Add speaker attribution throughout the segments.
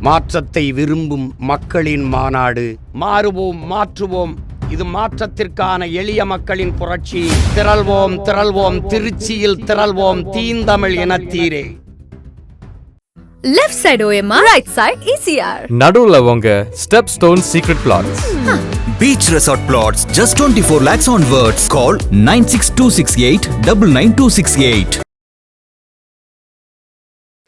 Speaker 1: மாற்றத்தை விரும்பும் மக்களின் மாநாடு. மாறுவோம், மாற்றுவோம். இது மாற்றத்திற்கான எளிய மக்களின் புரட்சி. திரள்வோம், திரள்வோம், திருச்சியில் திரள்வோம், தீந்தமிழ் இனத்தீரே.
Speaker 2: Left side OMR, right side ECR.
Speaker 3: நடுவுல உங்க step stone secret plots.
Speaker 4: Beach Resort Plots, just 24 lakhs onwards. Call 9626899268.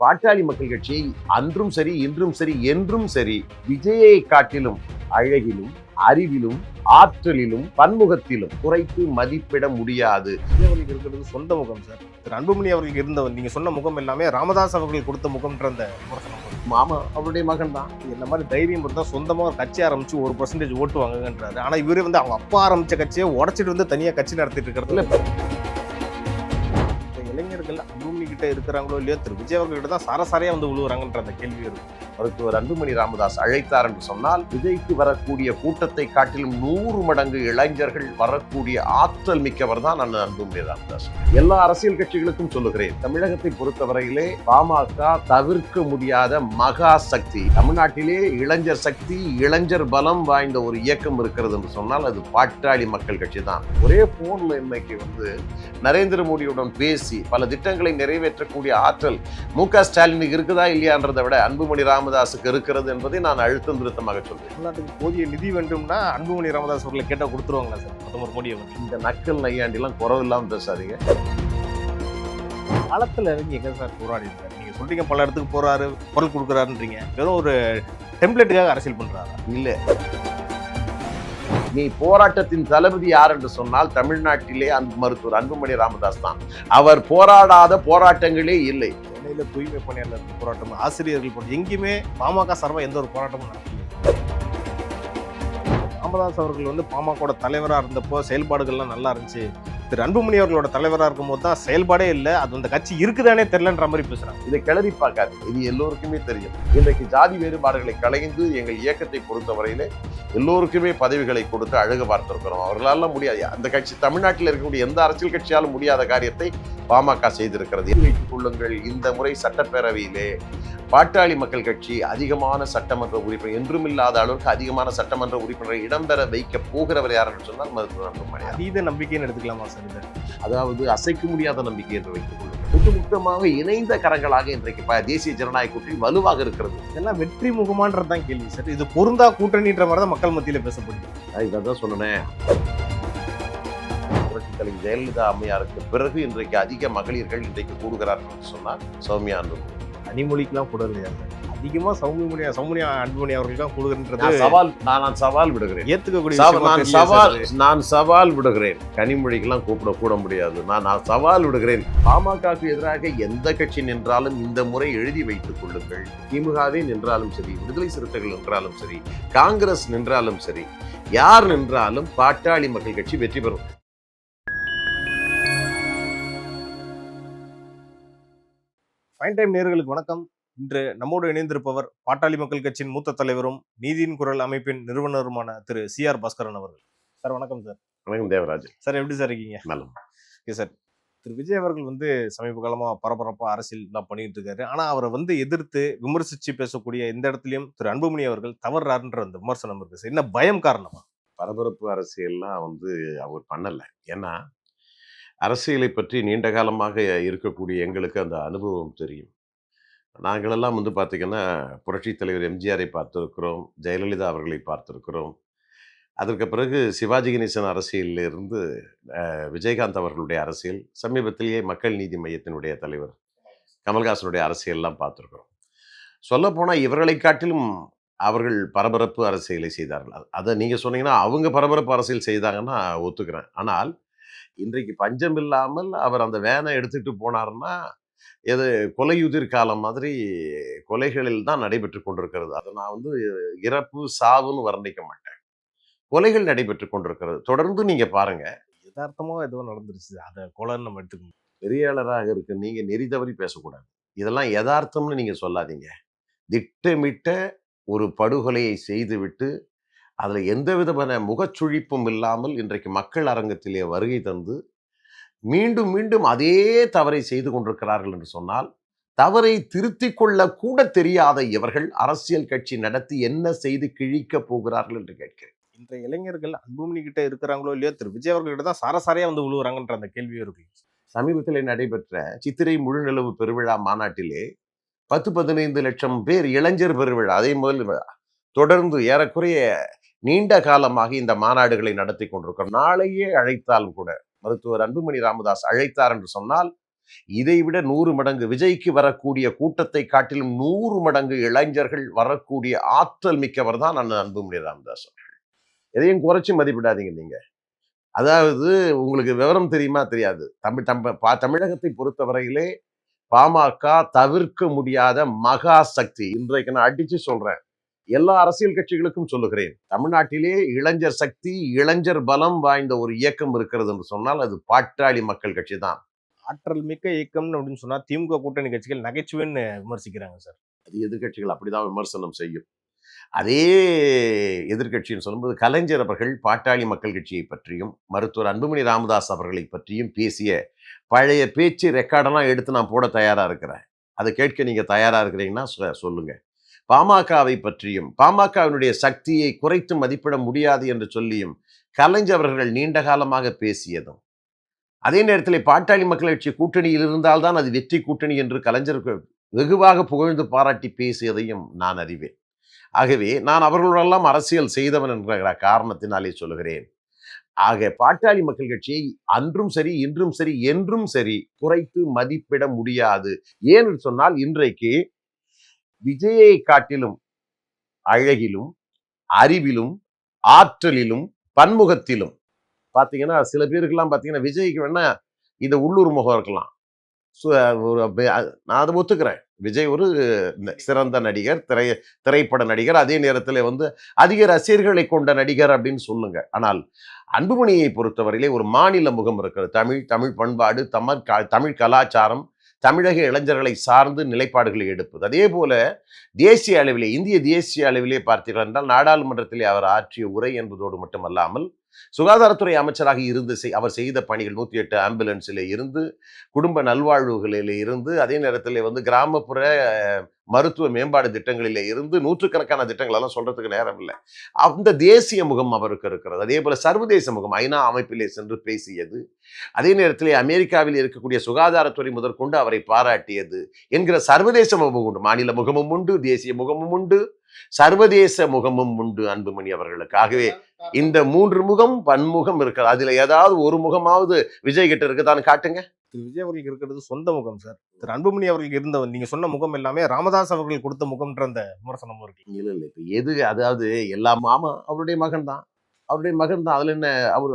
Speaker 5: Pattali Makkal Katchi அன்றும் சரி, இன்றும் சரி, என்றும் சரி விஜயை காட்டிலும் அழகிலும், அறிவிலும், ஆற்றலிலும், பன்முகத்திலும் குறைத்து மதிப்பிட முடியாது.
Speaker 6: அவர்களுக்கு இருக்கிறது சொந்த முகம் சார். திரு அன்புமணி அவர்களுக்கு இருந்த நீங்க சொன்ன முகம் எல்லாமே ராமதாஸ் அவர்கள் கொடுத்த முகம்ன்ற அந்த
Speaker 5: மாமா அவருடைய மகன் தான்.
Speaker 6: இந்த மாதிரி தைரியம் இருந்தால் சொந்தமாக ஒரு கட்சி ஆரம்பிச்சு 1% ஓட்டு வாங்குங்கன்றாரு. ஆனா இவரே வந்து அவங்க அப்பா ஆரம்பிச்ச கட்சியை உடச்சிட்டு வந்து தனியா கட்சி நடத்திட்டு இருக்கிறதுல இளைஞர்கள் அன்புமணி கிட்ட இருக்கிறாங்களோ இல்லையோ திரு விஜய் அவர்கிட்ட தான் சாரசாரையா வந்து விழுவுறாங்கன்ற அந்த கேள்வி இருக்கும்.
Speaker 5: மருத்துவர் அன்புமணி ராமதாஸ் அழைத்தார் என்று சொன்னால் விஜய்க்கு வரக்கூடிய கூட்டத்தை காட்டிலும் 100 மடங்கு இளைஞர்கள் வரக்கூடிய ஆற்றல் மிக்கவர் தான் நான் அன்புமணி ராமதாஸ். எல்லா அரசியல் கட்சிகளுக்கும் சொல்லுகிறேன், தமிழகத்தை பொறுத்தவரையிலே பாமக தவிர்க்க முடியாத மகா சக்தி. தமிழ்நாட்டிலே இளைஞர் சக்தி, இளைஞர் பலம் வாய்ந்த ஒரு இயக்கம் இருக்கிறது என்று சொன்னால் அது பாட்டாளி மக்கள் கட்சி தான். ஒரே போன்ல இன்னைக்கு நரேந்திர மோடியுடன் பேசி பல திட்டங்களை நிறைவேற்றக்கூடிய ஆற்றல் மு.க. ஸ்டாலினுக்கு இருக்குதா இல்லையான்றதை விட அன்புமணி ராமதாஸுக்கு இருக்கிறது என்பதை நான் அழுத்தம் திருத்தமாக சொல்றேன்.
Speaker 6: தமிழ்நாட்டுக்கு போதிய நிதி வேண்டும்னா அன்புமணி ராமதாஸ் அவர்களை கேட்டா கொடுத்துருவாங்களா சார் பிரதமர் மோடி அவர்கள்?
Speaker 5: இந்த நக்கல் நையாண்டி எல்லாம் குறவில்லாம பேசாதீங்க.
Speaker 6: காலத்துல இறங்கி எங்க சார் போராடி இருக்காரு? நீங்க சொல்றீங்க பல இடத்துக்கு போறாரு, குரல் கொடுக்குறாருன்றீங்க. வெறும் ஒரு டெம்ப்ளேட்டுக்காக அரசியல் பண்றாரா?
Speaker 5: இல்ல, நீ போராட்டத்தின் தளபதி யார் என்று சொன்னால் தமிழ்நாட்டிலே மருத்துவர் அன்புமணி ராமதாஸ் தான். அவர் போராடாத போராட்டங்களே இல்லை.
Speaker 6: சென்னையில தூய்மை பணியாளர் போராட்டம், ஆசிரியர்கள் போராட்டம், எங்கேயுமே பாமக சார்பாக எந்த ஒரு போராட்டமும் நடக்கல. ராமதாஸ் அவர்கள் வந்து பாமகோட தலைவராக இருந்தப்போ செயல்பாடுகள்லாம் நல்லா இருந்துச்சு. திரு அன்புமணி அவர்களோட தலைவராக இருக்கும் போது தான் செயல்பாடே இல்லை, அது அந்த கட்சி இருக்குதானே தெரியலன்ற மாதிரி பேசுறாங்க.
Speaker 5: இதை கிளறி பார்க்காது, இது எல்லோருக்குமே தெரியும். இன்றைக்கு ஜாதி வேறுபாடுகளை களைந்து எங்கள் இயக்கத்தை பொறுத்தவரையிலே எல்லோருக்குமே பதவிகளை கொடுத்து அழகு பார்த்திருக்கிறோம். அவர்களால முடியாது. அந்த கட்சி தமிழ்நாட்டில் இருக்கக்கூடிய எந்த அரசியல் கட்சியாலும் முடியாத காரியத்தை பாமக செய்திருக்கிறது. வைத்துக் கொள்ளுங்கள், இந்த முறை சட்டப்பேரவையிலே பாட்டாளி மக்கள் கட்சி அதிகமான சட்டமன்ற உறுப்பினர், என்றும் இல்லாத அளவுக்கு அதிகமான சட்டமன்ற உறுப்பினரை இடம்பெற வைக்க போகிறவர் யாருன்னு சொன்னால் மருத்துவர் அன்புமணி.
Speaker 6: அதீத நம்பிக்கைன்னு எடுத்துக்கலாமா சார்?
Speaker 5: அதாவது அசைக்க முடியாத நம்பிக்கை என்று வைத்துக் கொள்ளுங்கள். ஒட்டுமொத்தமாக இணைந்த கரங்களாக இன்றைக்கு தேசிய ஜனநாயக கூட்டணி வலுவாக இருக்கிறது.
Speaker 6: இதெல்லாம் வெற்றி முகமானதான் கேள்வி சார். இது பொருந்தா கூட்டணின்ற மாதிரி தான் மக்கள் மத்தியில பேசப்படுது.
Speaker 5: இதான் சொன்னேன். புரட்சித் தலைவி ஜெயலலிதா அம்மையாருக்கு பிறகு இன்றைக்கு அதிக மகளிர்கள் இன்றைக்கு கூடுகிறார்கள் என்று சொன்னால் சௌமியா அன்புமணி.
Speaker 6: கனிமொழிக்கெல்லாம் கூட இல்லையா சார்? அதிகமா சௌமியா அன்புமணி அவர்கள் தான் கூடுகிறது.
Speaker 5: நான் சவால் விடுகிறேன்,
Speaker 6: ஏத்துக்கக்கூடிய
Speaker 5: நான் சவால் விடுகிறேன். கனிமொழிக்கெல்லாம் கூட முடியாது. நான் சவால் விடுகிறேன். பாமகவுக்கு எதிராக எந்த கட்சி நின்றாலும் இந்த முறை எழுதி வைத்துக் கொள்ளுங்கள். திமுகவே நின்றாலும் சரி, விடுதலை சிறுத்தைகள் நின்றாலும் சரி, காங்கிரஸ் நின்றாலும் சரி, யார் நின்றாலும் பாட்டாளி மக்கள் கட்சி வெற்றி பெறும்.
Speaker 6: ஃபைன் டைம் நேயர்களுக்கு வணக்கம். இன்று நம்மோடு இணைந்திருப்பவர் பாட்டாளி மக்கள் கட்சியின் மூத்த தலைவரும் நீதியின் குரல் அமைப்பின் நிறுவனருமான திரு CR பாஸ்கரன் அவர்கள். சார் வணக்கம் சார்.
Speaker 5: வணக்கம் தேவராஜ்
Speaker 6: சார், எப்படி சார் இருக்கீங்க? Okay sir. திரு விஜய் அவர்கள் சமீப காலமா பரபரப்பா அரசியல் தான் பண்ணிட்டு இருக்காரு. ஆனா அவரை எதிர்த்து விமர்சிச்சு பேசக்கூடிய எந்த இடத்துலயும் திரு அன்புமணி அவர்கள் தவறாருன்ற அந்த விமர்சனம் இருக்கு சார். என்ன பயம் காரணமா?
Speaker 5: பரபரப்பு அரசியல்லாம் அவர் பண்ணல. ஏன்னா அரசியலை பற்றி நீண்ட காலமாக இருக்கக்கூடிய எங்களுக்கு அந்த அனுபவம் தெரியும். நாங்களெல்லாம் பார்த்தீங்கன்னா புரட்சித் தலைவர் எம்ஜிஆரை பார்த்திருக்கிறோம், ஜெயலலிதா அவர்களை பார்த்திருக்கிறோம். அதற்கு பிறகு சிவாஜி கணேசன் அரசியலிருந்து விஜயகாந்த் அவர்களுடைய அரசியல், சமீபத்திலேயே மக்கள் நீதி மையத்தினுடைய தலைவர் கமல்ஹாசனுடைய அரசியல்லாம் பார்த்துருக்கிறோம். சொல்லப்போனால் இவர்களை காட்டிலும் அவர்கள் பரபரப்பு அரசியலை செய்தார்கள். அதை நீங்கள் சொன்னீங்கன்னா அவங்க பரபரப்பு அரசியல் செய்தாங்கன்னா ஒத்துக்கிறேன். ஆனால் இன்றைக்கு பஞ்சம் இல்லாமல் அவர் அந்த வேனை எடுத்துட்டு போனார்னா எது கொலையுதிர் காலம் மாதிரி கொலைகளில் தான் நடைபெற்று கொண்டிருக்கிறது. அதை நான் இறப்பு சாவுன்னு வர்ணிக்க மாட்டேன். கொலைகள் நடைபெற்று கொண்டிருக்கிறது. தொடர்ந்து நீங்க பாருங்க,
Speaker 6: யதார்த்தமா எதுவும் நடந்துருச்சு, அதை கொலைன்னு நம்ம எடுத்துக்கணும்.
Speaker 5: பெரியாளராக இருக்கு நீங்க நெறி தவறி பேசக்கூடாது. இதெல்லாம் யதார்த்தம்னு நீங்க சொல்லாதீங்க. திட்டமிட்ட ஒரு படுகொலையை செய்துவிட்டு அதில் எந்த விதமான முகச்சுழிப்பும் இல்லாமல் இன்றைக்கு மக்கள் அரங்கத்திலே வருகை தந்து மீண்டும் மீண்டும் அதே தவறை செய்து கொண்டிருக்கிறார்கள் என்று சொன்னால் தவறை திருத்திக் கொள்ள கூட தெரியாத இவர்கள் அரசியல் கட்சி நடத்தி என்ன செய்து கிழிக்க போகிறார்கள் என்று கேட்கிறேன்.
Speaker 6: இன்றைய இளைஞர்கள் அன்புமணி கிட்ட இருக்கிறாங்களோ இல்லையோ, திரு விஜய் அவர்கிட்ட தான் சாரசாரியா வந்து விழுவுறாங்கன்ற அந்த கேள்வியும் இருக்கு.
Speaker 5: சமீபத்தில் நடைபெற்ற சித்திரை முழுநிலவு பெருவிழா மாநாட்டிலே 10-15 லட்சம் பேர் இளைஞர் பெருவிழா அதே முதல் தொடர்ந்து ஏறக்குறைய நீண்ட காலமாக இந்த மாநாடுகளை நடத்தி கொண்டிருக்கிறோம். நாளையே அழைத்தாலும் கூட மருத்துவர் அன்புமணி ராமதாஸ் அழைத்தார் என்று சொன்னால் இதைவிட 100 மடங்கு விஜய்க்கு வரக்கூடிய கூட்டத்தை காட்டிலும் 100 மடங்கு இளைஞர்கள் வரக்கூடிய ஆற்றல் மிக்கவர் தான் அன்புமணி ராமதாஸ் அவர்கள். எதையும் குறைச்சி மதிப்பிடாதீங்க நீங்க. அதாவது உங்களுக்கு விவரம் தெரியுமா தெரியாது, தமிழகத்தை பொறுத்தவரையிலே பாமக தவிர்க்க முடியாத மகா சக்தி. இன்றைக்கு நான் அடிச்சு சொல்றேன், எல்லா அரசியல் கட்சிகளுக்கும் சொல்லுகிறேன், தமிழ்நாட்டிலே இளைஞர் சக்தி இளைஞர் பலம் வாய்ந்த ஒரு இயக்கம் இருக்கிறது என்று சொன்னால் அது பாட்டாளி மக்கள் கட்சி தான்.
Speaker 6: ஆற்றல் மிக்க இயக்கம்னு அப்படின்னு சொன்னா திமுக கூட்டணி கட்சிகள் நகைச்சுவைன்னு விமர்சிக்கிறாங்க சார்.
Speaker 5: அது எதிர்கட்சிகள் அப்படிதான் விமர்சனம் செய்யும். அதே எதிர்கட்சின்னு சொல்லும்போது கலைஞர் அவர்கள் பாட்டாளி மக்கள் கட்சியை பற்றியும் மருத்துவர் அன்புமணி ராமதாஸ் அவர்களை பற்றியும் பேசிய பழைய பேச்சு ரெக்கார்டெல்லாம் எடுத்து நான் போட தயாரா இருக்கிறேன். அதை கேட்க நீங்க தயாரா இருக்கிறீங்கன்னா சொல்லுங்க. பாமகவை பற்றியும் பாமகவினுடைய சக்தியை குறைத்து மதிப்பிட முடியாது என்று சொல்லியும் கலைஞர் அவர்கள் நீண்ட காலமாக பேசியதும், அதே நேரத்தில் பாட்டாளி மக்கள் கட்சி கூட்டணியில் இருந்தால்தான் அது வெற்றி கூட்டணி என்று கலைஞருக்கு வெகுவாக புகழ்ந்து பாராட்டி பேசியதையும் நான் அறிவேன். ஆகவே நான் அவர்களெல்லாம் அரசியல் செய்தவன் என்ற காரணத்தினாலே சொல்லுகிறேன். ஆக பாட்டாளி மக்கள் கட்சியை அன்றும் சரி இன்றும் சரி என்றும் சரி குறைத்து மதிப்பிட முடியாது. ஏன்னு சொன்னால் இன்றைக்கு விஜயை காட்டிலும் அழகிலும் அறிவிலும் ஆற்றலிலும் பன்முகத்திலும் பார்த்தீங்கன்னா சில பேருக்கெல்லாம் பார்த்தீங்கன்னா விஜய்க்கு வேணா இந்த உள்ளூர் முகம் இருக்கலாம். நான் அதை ஒத்துக்கிறேன். விஜய் ஒரு சிறந்த நடிகர், திரைப்பட நடிகர், அதே நேரத்தில் அதிக ரசிகர்களை கொண்ட நடிகர் அப்படின்னு சொல்லுங்க. ஆனால் அன்புமணியை பொறுத்தவரையிலே ஒரு மாநில முகம் இருக்கிறது. தமிழ் பண்பாடு, தமிழ் கலாச்சாரம், தமிழக இளைஞர்களை சார்ந்து நிலைப்பாடுகளை எடுப்பது. அதே போல தேசிய அளவிலே இந்திய தேசிய அளவிலே பார்த்தீர்கள் என்றால் நாடாளுமன்றத்திலே அவர் ஆற்றிய உரை என்பதோடு மட்டுமல்லாமல் சுகாதாரத்துறை அமைச்சராக இருந்து அவர் செய்த பணிகள் 108 ஆம்புலன்ஸிலே இருந்து, குடும்ப நல்வாழ்வுகளிலே இருந்து, அதே நேரத்தில் கிராமப்புற மருத்துவ மேம்பாடு திட்டங்களிலே இருந்து நூற்றுக்கணக்கான திட்டங்கள் எல்லாம் சொல்றதுக்கு நேரம் இல்லை. அந்த தேசிய முகம் அவருக்கு இருக்கிறது. அதே போல சர்வதேச முகம், ஐநா அமைப்பிலே சென்று பேசியது, அதே நேரத்திலே அமெரிக்காவில் இருக்கக்கூடிய சுகாதாரத்துறை முதற்கொண்டு அவரை பாராட்டியது என்கிற சர்வதேச முகமும் உண்டு. மாநில முகமும் உண்டு, தேசிய முகமும் உண்டு, சர்வதேச முகமும் உண்டு அன்புமணி அவர்களுக்கு. ஆகவே இந்த 3 முகம் பன்முகம் இருக்கிறது. அதுல ஏதாவது ஒரு முகமாவது விஜய் கிட்ட இருக்குதான்னு காட்டுங்க.
Speaker 6: திரு விஜய் அவர்களுக்கு இருக்கிறது சொந்த முகம் சார். திரு அன்புமணி அவர்களுக்கு இருந்த நீங்க சொன்ன முகம் எல்லாமே ராமதாஸ் அவர்கள் கொடுத்த முகம்ன்ற அந்த விமர்சனமும் இருக்கு.
Speaker 5: இல்ல இப்ப எது, அதாவது எல்லாம் ஆமா அவருடைய மகன் தான், அதுல என்ன,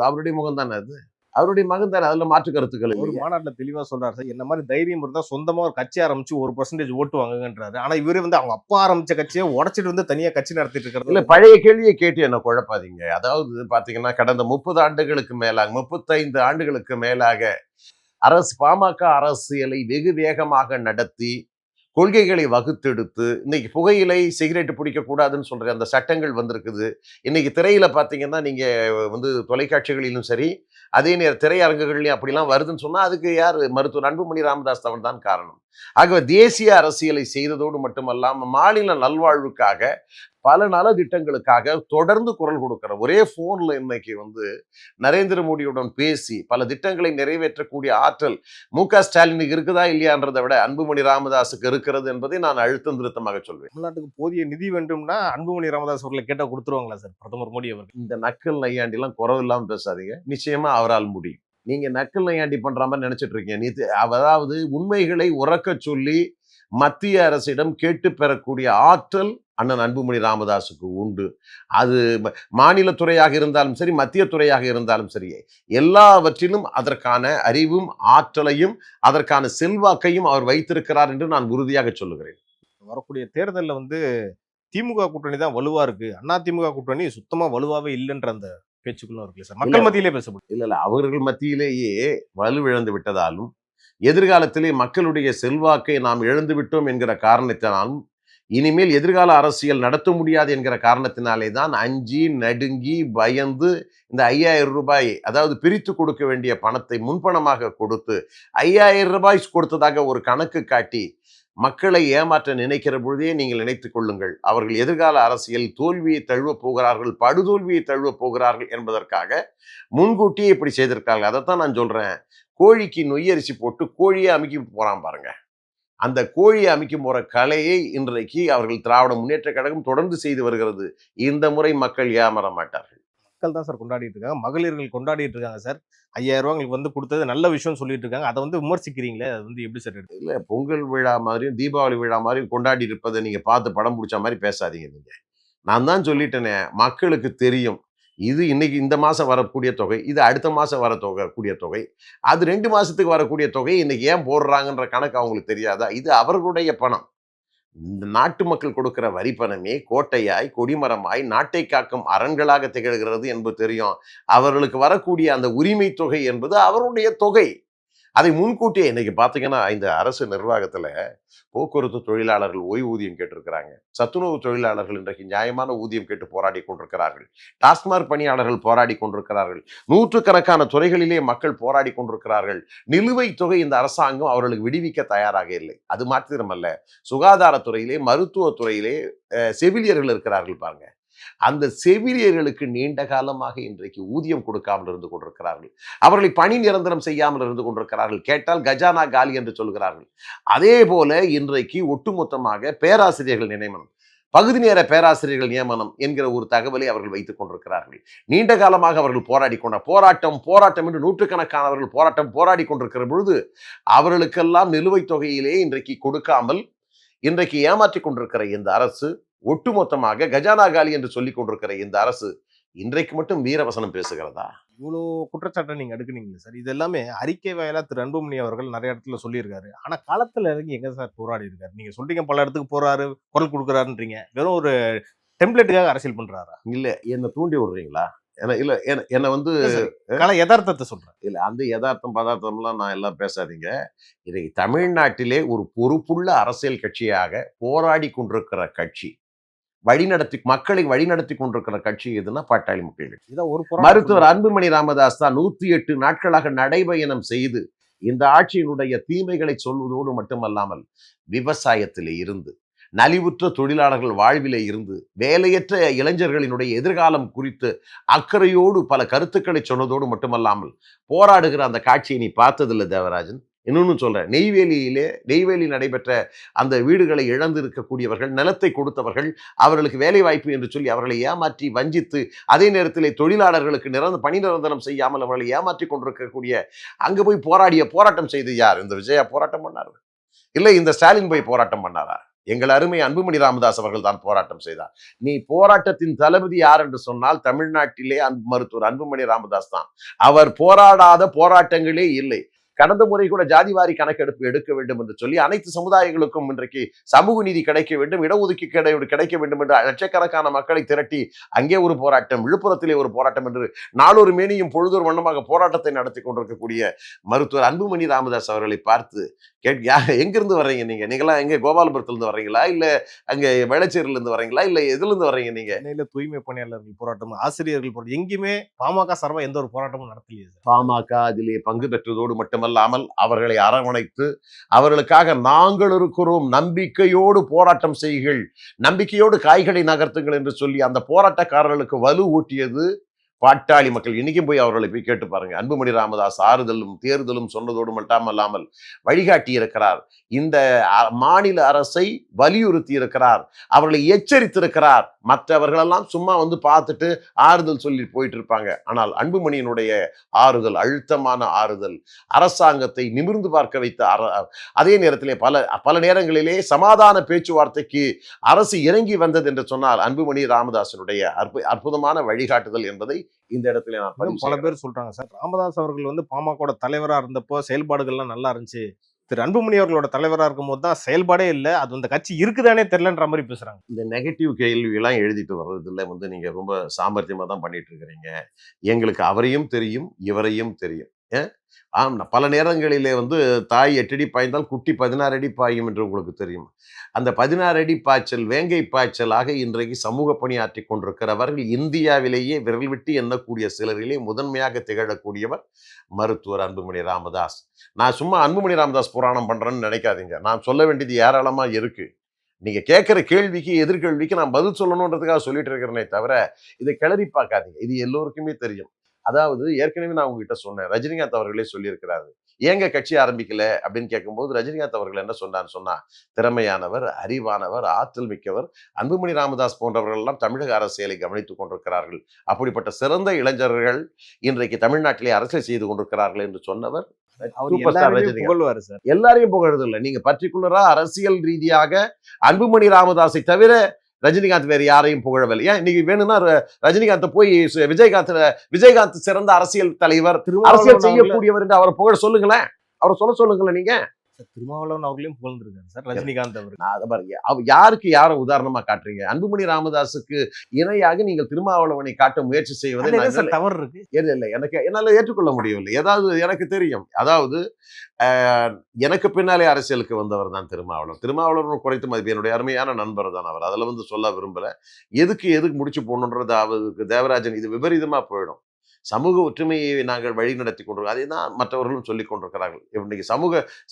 Speaker 5: அவருடைய முகம் தானே, அது அவருடைய மகன் தானே, அதுல மாற்று கருத்துக்கள்.
Speaker 6: ஒரு மாநாட்டுல தெளிவா சொல்றாரு சார், என்ன மாதிரி தைரியம் இருந்தா சொந்தமா ஒரு கட்சி ஆரம்பிச்சு 1% ஓட்டு வாங்குங்கன்றாரு. ஆனா இவரு அவங்க அப்பா ஆரம்பிச்ச கட்சியை உடைச்சிட்டு தனியா கட்சி நடத்திட்டு இருக்கிறது.
Speaker 5: இல்ல பழைய கேள்வியை கேட்டு என்ன குழப்பாதீங்க. அதாவது பாத்தீங்கன்னா கடந்த 30 ஆண்டுகளுக்கு மேலாக 35 ஆண்டுகளுக்கு மேலாக பாமக அரசியலை வெகு வேகமாக நடத்தி கொள்கைகளை வகுத்தெடுத்து இன்னைக்கு புகையிலை சிகரெட் பிடிக்க கூடாதுன்னு சொல்ற அந்த சட்டங்கள் வந்திருக்குது. இன்னைக்கு திரையில பாத்தீங்கன்னா நீங்க தொலைக்காட்சிகளிலும் சரி, அதே நேரம் திரையரங்குகள்லையும் அப்படிலாம் வருதுன்னு சொன்னா அதுக்கு யார்? மருத்துவர் அன்புமணி ராமதாஸ் அவர்கள் தான் காரணம். ஆகவே தேசிய அரசியலை செய்ததோடு மட்டுமல்லாமல் மாநில நல்வாழ்வுக்காக பல நலத்திட்டங்களுக்காக தொடர்ந்து குரல் கொடுக்கிற ஒரே போன்ல இன்னைக்கு நரேந்திர மோடியுடன் பேசி பல திட்டங்களை நிறைவேற்றக்கூடிய ஆற்றல் மு.க. ஸ்டாலினுக்கு இருக்குதா இல்லையான்றதை விட அன்புமணி ராமதாஸுக்கு இருக்கிறது என்பதை நான் அழுத்தம் திருத்தமாக சொல்வேன்.
Speaker 6: தமிழ்நாட்டுக்கு போதிய நிதி வேண்டும்னா அன்புமணி ராமதாஸ் அவர்களை கேட்டா கொடுத்துருவாங்களா சார் பிரதமர் மோடி அவர்கள்?
Speaker 5: இந்த நக்கல் நையாண்டி எல்லாம் குறவு இல்லாம பேசாதீங்க. நிச்சயமா அவரால் முடியும். நீங்க நக்கல் நையாண்டி பண்ற மாதிரி நினைச்சிட்டு இருக்கீங்க. அதாவது உண்மைகளை உறக்க சொல்லி மத்திய அரசிடம் கேட்டு பெறக்கூடிய ஆற்றல் அண்ணன் அன்புமணி ராமதாஸுக்கு உண்டு. அது மாநில துறையாக இருந்தாலும் சரி, மத்திய துறையாக இருந்தாலும் சரி, எல்லாவற்றிலும் அதற்கான அறிவும் ஆற்றலையும் அதற்கான செல்வாக்கையும் அவர் வைத்திருக்கிறார் என்று நான் உறுதியாக சொல்லுகிறேன்.
Speaker 6: வரக்கூடிய தேர்தலில் திமுக கூட்டணி தான் வலுவா இருக்கு, அதிமுக கூட்டணி சுத்தமா வலுவாவே இல்லைன்ற அந்த பேச்சுக்களும் இருக்கு சார். மக்கள் மத்தியிலே பேசப்படும்.
Speaker 5: இல்ல அவர்கள் மத்தியிலேயே வலுவிழந்து விட்டதாலும் எதிர்காலத்திலே மக்களுடைய செல்வாக்கை நாம் இழந்து விட்டோம் என்கிற காரணத்தினாலும் இனிமேல் எதிர்கால அரசியல் நடத்த முடியாது என்கிற காரணத்தினாலே தான் அஞ்சி நடுங்கி பயந்து இந்த 5000 ரூபாய், அதாவது பிரித்து கொடுக்க வேண்டிய பணத்தை முன்பணமாக கொடுத்து 5000 ரூபாய் கொடுத்ததாக ஒரு கணக்கு காட்டி மக்களை ஏமாற்ற நினைக்கிற பொழுதே நீங்கள் நினைத்துக் கொள்ளுங்கள், அவர்கள் எதிர்கால அரசியல் தோல்வியை தழுவப் போகிறார்கள், படுதோல்வியை தழுவப் போகிறார்கள் என்பதற்காக முன்கூட்டியே இப்படி செய்திருக்காங்க. அதைத்தான் நான் சொல்றேன். கோழிக்கு நொய்யரிசி போட்டு கோழியை அமுக்கி போறான் பாருங்க. அந்த கோழியை அமைக்கும் போற கலையை இன்றைக்கு அவர்கள் திராவிட முன்னேற்ற கழகம் தொடர்ந்து செய்து வருகிறது. இந்த முறை மக்கள் ஏமாற மாட்டார்கள்.
Speaker 6: மக்கள் தான் சார் கொண்டாடிட்டு இருக்காங்க, மகளிர்கள் கொண்டாடிட்டு இருக்காங்க சார். 5000 ரூபா உங்களுக்கு வந்து கொடுத்தது நல்ல விஷயம் சொல்லிட்டு இருக்காங்க. அதை வந்து விமர்சிக்கிறீங்களே, அது வந்து எப்படி சார் எடுத்து?
Speaker 5: இல்ல, பொங்கல் விழா மாதிரியும் தீபாவளி விழா மாதிரியும் கொண்டாடி இருப்பதை நீங்க பார்த்து படம் பிடிச்ச மாதிரி பேசாதீங்க. நீங்க, நான் தான் சொல்லிட்டேனே, மக்களுக்கு தெரியும் இது இன்னைக்கு இந்த மாசம் வரக்கூடிய தொகை, இது அடுத்த மாசம் வரக்கூடிய தொகை, அது 2 மாசத்துக்கு வரக்கூடிய தொகை இன்னைக்கு ஏன் போடுறாங்கன்ற கணக்கு அவங்களுக்கு தெரியாதா? இது அவர்களுடைய பணம். இந்த நாட்டு மக்கள் கொடுக்கிற வரி பணமே கோட்டையாய் கொடிமரமாய் நாட்டை காக்கும் அரண்களாக திகழ்கிறது என்பது தெரியும். அவர்களுக்கு வரக்கூடிய அந்த உரிமை தொகை என்பது அவருடைய தொகை. அதை முன்கூட்டியே இன்னைக்கு பார்த்தீங்கன்னா, இந்த அரசு நிர்வாகத்துல போக்குவரத்து தொழிலாளர்கள் ஓய்வூதியம் கேட்டிருக்கிறாங்க. சத்துணவு தொழிலாளர்கள் இன்றைக்கு நியாயமான ஊதியம் கேட்டு போராடி கொண்டிருக்கிறார்கள். டாஸ்மாக் பணியாளர்கள் போராடி கொண்டிருக்கிறார்கள். நூற்றுக்கணக்கான துறைகளிலே மக்கள் போராடி கொண்டிருக்கிறார்கள். நிலுவைத் தொகை இந்த அரசாங்கம் அவர்களுக்கு விடுவிக்க தயாராக இல்லை. அது மாத்திரமல்ல, சுகாதாரத்துறையிலே, மருத்துவத்துறையிலே செவிலியர்கள் இருக்கிறார்கள் பாருங்க. அந்த செவிலியர்களுக்கு நீண்ட காலமாக இன்றைக்கு ஊதியம் கொடுக்காமல் இருந்து கொண்டிருக்கிறார்கள். அவர்களை பணி நிரந்தரம் செய்யாமல் இருந்து கொண்டிருக்கிறார்கள். கேட்டால் கஜானா காலி என்று சொல்கிறார்கள். அதே போல இன்றைக்கு ஒட்டுமொத்தமாக பேராசிரியர்கள் நியமனம், பகுதி நேர பேராசிரியர்கள் நியமனம் என்கிற ஒரு தகவலை அவர்கள் வைத்துக் கொண்டிருக்கிறார்கள். நீண்ட காலமாக அவர்கள் போராட்டம் என்று நூற்றுக்கணக்கானவர்கள் போராடி கொண்டிருக்கிற பொழுது அவர்களுக்கெல்லாம் நிலுவைத் தொகையிலே இன்றைக்கு கொடுக்காமல் இன்றைக்கு ஏமாற்றிக் கொண்டிருக்கிற இந்த அரசு, ஒட்டுமொத்தமாக கஜானா காலி என்று சொல்லிக் கொண்டிருக்கிற இந்த அரசு இன்றைக்கு மட்டும் வீரவசனம் பேசுகிறதா?
Speaker 6: இவ்வளோ குற்றச்சாட்டை நீங்க எடுக்குனீங்களே சார், இது எல்லாமே அறிக்கை வாயிலா திரு அன்புமணி அவர்கள் நிறைய இடத்துல சொல்லியிருக்காரு. ஆனா களத்துல இறங்கி எங்க சார் போராடி இருக்காரு? நீங்க சொல்றீங்க பல இடத்துக்கு போறாரு, குரல் கொடுக்குறாருன்றீங்க. வெறும் ஒரு டெம்ப்ளேட்டுக்காக அரசியல் பண்றாரா?
Speaker 5: இல்ல, என்ன தூண்டி விடுறீங்களா? என்ன வந்து
Speaker 6: கள யதார்த்தத்தை சொல்றேன்.
Speaker 5: இல்ல, அந்த யதார்த்தம் பதார்த்தம்லாம் நான் எல்லாம் பேசாதீங்க. இன்னைக்கு தமிழ்நாட்டிலே ஒரு பொறுப்புள்ள அரசியல் கட்சியாக போராடி கொண்டிருக்கிற கட்சி, மக்களை வழிநடத்தி கொண்டிருக்கிற கட்சி எதுன்னா பாட்டாளி மக்கள் கட்சி.
Speaker 6: இதான் ஒரு
Speaker 5: மருத்துவர் அன்புமணி ராமதாஸ் தான் 108 நாட்களாக நடைபயணம் செய்து இந்த ஆட்சியினுடைய தீமைகளை சொல்வதோடு மட்டுமல்லாமல், விவசாயத்திலே இருந்து, நலிவுற்ற தொழிலாளர்கள் வாழ்விலே இருந்து, வேலையற்ற இளைஞர்களினுடைய எதிர்காலம் குறித்து அக்கறையோடு பல கருத்துக்களை சொன்னதோடு மட்டுமல்லாமல் போராடுகிற அந்த காட்சியை நீ பார்த்ததில்லை தேவராஜன். இன்னொன்னு சொல்றேன், நெய்வேலி நடைபெற்ற அந்த வீடுகளை இழந்து இருக்கக்கூடியவர்கள், நிலத்தை கொடுத்தவர்கள், அவர்களுக்கு வேலை வாய்ப்பு என்று சொல்லி அவர்களை ஏமாற்றி வஞ்சித்து, அதே நேரத்தில் தொழிலாளர்களுக்கு பணி நிரந்தரம் செய்யாமல் அவர்களை ஏமாற்றி கொண்டிருக்கக்கூடிய அங்க போய் போராட்டம் செய்து யார்? இந்த விஜயா போராட்டம் பண்ணார்? இல்லை, இந்த ஸ்டாலின் போய் போராட்டம் பண்ணாரா? எங்கள் அருமை அன்புமணி ராமதாஸ் அவர்கள் தான் போராட்டம் செய்தார். நீ போராட்டத்தின் தளபதி யார் என்று சொன்னால் தமிழ்நாட்டிலே மருத்துவர் அன்புமணி ராமதாஸ் தான். அவர் போராடாத போராட்டங்களே இல்லை. கடந்த முறை கூட ஜாதிவாரி கணக்கெடுப்பு எடுக்க வேண்டும் என்று சொல்லி அனைத்து சமுதாயங்களுக்கும் இன்றைக்கு சமூக நீதி கிடைக்க வேண்டும், இடஒதுக்கீடு கிடைக்க வேண்டும் என்று லட்சக்கணக்கான மக்களை திரட்டி அங்கே ஒரு போராட்டம், விழுப்புரத்திலே ஒரு போராட்டம் என்று நாளொரு மேனியும் பொழுதொரு வண்ணமாக போராட்டத்தை நடத்தி கொண்டிருக்கக்கூடிய மருத்துவர் அன்புமணி ராமதாஸ் அவர்களை பார்த்து எங்கிருந்து வர்றீங்க நீங்களாம் எங்க கோபாலபுரத்திலிருந்து வர்றீங்களா, இல்ல அங்க வெள்ளச்சேரியில இருந்து வர்றீங்களா, இல்ல எதுல இருந்து வர்றீங்க? நீங்க
Speaker 6: தூய்மை பணியாளர்கள் போராட்டம், ஆசிரியர்கள் போராட்டம், எங்கேயுமே பாமக சார்பா எந்த ஒரு போராட்டமும் நடத்தலையே சார்.
Speaker 5: பாமக அதிலே பங்கு பெற்றதோடு மட்டுமல்லாமல் அவர்களை அரவணைத்து அவர்களுக்காக நாங்கள் இருக்கிறோம், நம்பிக்கையோடு போராட்டம் செய்யுங்கள், நம்பிக்கையோடு காய்களை நகர்த்துங்கள் என்று சொல்லி அந்த போராட்டக்காரர்களுக்கு வலு ஊட்டியது பாட்டாளி மக்கள். இன்னைக்கும் போய் அவர்களை போய் கேட்டு பாருங்க. அன்புமணி ராமதாஸ் ஆறுதலும் தேர்தலும் சொன்னதோடு மட்டுமல்லாமல் வழிகாட்டி இருக்கிறார். இந்த மாநில அரசை வலியுறுத்தி இருக்கிறார், அவர்களை எச்சரித்திருக்கிறார். மற்றவர்களெல்லாம் சும்மா வந்து பார்த்துட்டு ஆறுதல் சொல்லி போயிட்டு இருப்பாங்க. ஆனால் அன்புமணியினுடைய ஆறுதல், அழுத்தமான ஆறுதல், அரசாங்கத்தை நிமிர்ந்து பார்க்க வைத்த அதே நேரத்திலே பல நேரங்களிலே சமாதான பேச்சுவார்த்தைக்கு அரசு இறங்கி வந்தது என்று சொன்னால் அன்புமணி ராமதாசனுடைய அற்புதமான வழிகாட்டுதல் என்பதை இந்த இடத்துல நான்
Speaker 6: பல பேர் சொல்றாங்க சார். ராமதாஸ் அவர்கள் வந்து பாமக தலைவரா இருந்தப்போ செயல்பாடுகள்லாம் நல்லா இருந்துச்சு, திரு அன்புமணி அவர்களோட தலைவரா இருக்கும் போது தான் செயல்பாடே இல்லை, அது அந்த கட்சி இருக்குதானே தெரியலன்ற மாதிரி பேசுறாங்க.
Speaker 5: இந்த நெகட்டிவ் கேள்வி எல்லாம் எழுதிட்டு வர்றதுல வந்து நீங்க ரொம்ப சாமர்த்தியமா தான் பண்ணிட்டு இருக்கிறீங்க. எங்களுக்கு அவரையும் தெரியும், இவரையும் தெரியும். ஆம், பல நேரங்களிலே வந்து தாய் 8 அடி பாய்ந்தால் குட்டி 16 அடி பாயும் என்று உங்களுக்கு தெரியும். அந்த 16 அடி பாய்ச்சல் வேங்கை பாய்ச்சலாக இன்றைக்கு சமூக பணியாற்றி கொண்டிருக்கிறவர்கள் இந்தியாவிலேயே விரல் விட்டு எண்ணக்கூடிய சிலரிலே முதன்மையாக திகழக்கூடியவர் மருத்துவர் அன்புமணி ராமதாஸ். நான் சும்மா அன்புமணி ராமதாஸ் புராணம் பண்றேன்னு நினைக்காதீங்க. நான் சொல்ல வேண்டியது ஏராளமா இருக்கு. நீங்க கேட்கிற கேள்விக்கு எதிர்கேள்விக்கு நான் பதில் சொல்லணுன்றதுக்காக சொல்லிட்டு இருக்கிறேனே தவிர இதை கிளறி பார்க்காதீங்க. இது எல்லோருக்குமே தெரியும். அதாவது ஏற்கனவே நான் உங்ககிட்ட சொன்னேன், ரஜினிகாந்த் அவர்களே சொல்லியிருக்கிறாரு. ஏங்க கட்சி ஆரம்பிக்கல அப்படின்னு கேட்கும்போது ரஜினிகாந்த் அவர்கள் என்ன சொன்னான்னு சொன்னா, திறமையானவர், அறிவானவர், ஆற்றல் மிக்கவர், அன்புமணி ராமதாஸ் போன்றவர்கள் எல்லாம் தமிழக அரசியலை கவனித்துக் கொண்டிருக்கிறார்கள். அப்படிப்பட்ட சிறந்த இளைஞர்கள் இன்றைக்கு தமிழ்நாட்டிலே அரசியல் செய்து கொண்டிருக்கிறார்கள் என்று சொன்னவர்
Speaker 6: அவர்
Speaker 5: சூப்பர் ஸ்டார்
Speaker 6: எல்லாருமே
Speaker 5: ரஜினிகாந்த்.
Speaker 6: புகழ்வாரு சார்.
Speaker 5: எல்லாரையும் புகழ்றது இல்லை. நீங்க பர்டிகுலரா அரசியல் ரீதியாக அன்புமணி ராமதாஸை தவிர ரஜினிகாந்த் வேறு யாரையும் புகழவில்லை. ஏன் இன்னைக்கு வேணும்னா ரஜினிகாந்த் போய் விஜயகாந்த் சிறந்த அரசியல் தலைவர், அரசியல்
Speaker 6: திருமாவளவன்
Speaker 5: செய்யக்கூடியவர் என்று அவரை புகழ சொல்லுங்களேன். அவரை சொல்லுங்களேன் நீங்க.
Speaker 6: திருமாவளவன் அவர்களையும் புகழ்ந்திருக்காரு சார் ரஜினிகாந்த் அவர்.
Speaker 5: நான் அதை பாருங்க, யாருக்கு யாரை உதாரணமா காட்டுறீங்க? அன்புமணி ராமதாஸுக்கு இணையாக நீங்கள் திருமாவளவனை காட்ட முயற்சி செய்வதை
Speaker 6: அதுல என்ன
Speaker 5: நான்
Speaker 6: சார் தவறு இருக்கு?
Speaker 5: இல்லை, என்னால ஏற்றுக்கொள்ள முடியவில்லை. ஏதாவது எனக்கு தெரியும். அதாவது எனக்கு பின்னாலே அரசியலுக்கு வந்தவர் தான் திருமாவளவன் குறைத்து மதிப்பு என்னுடைய அருமையான நண்பர் தான் அவர். அதில் வந்து சொல்ல விரும்பல. எதுக்கு முடிச்சு போடணுன்றது அவருக்கு தேவராஜன் இது விபரீதமா போயிடும். சமூக ஒற்றுமையை நாங்கள் வழி நடத்தி கொண்டிருக்கோம். அதை தான் மற்றவர்களும் சொல்லிக் கொண்டிருக்கிறார்கள். இன்னைக்கு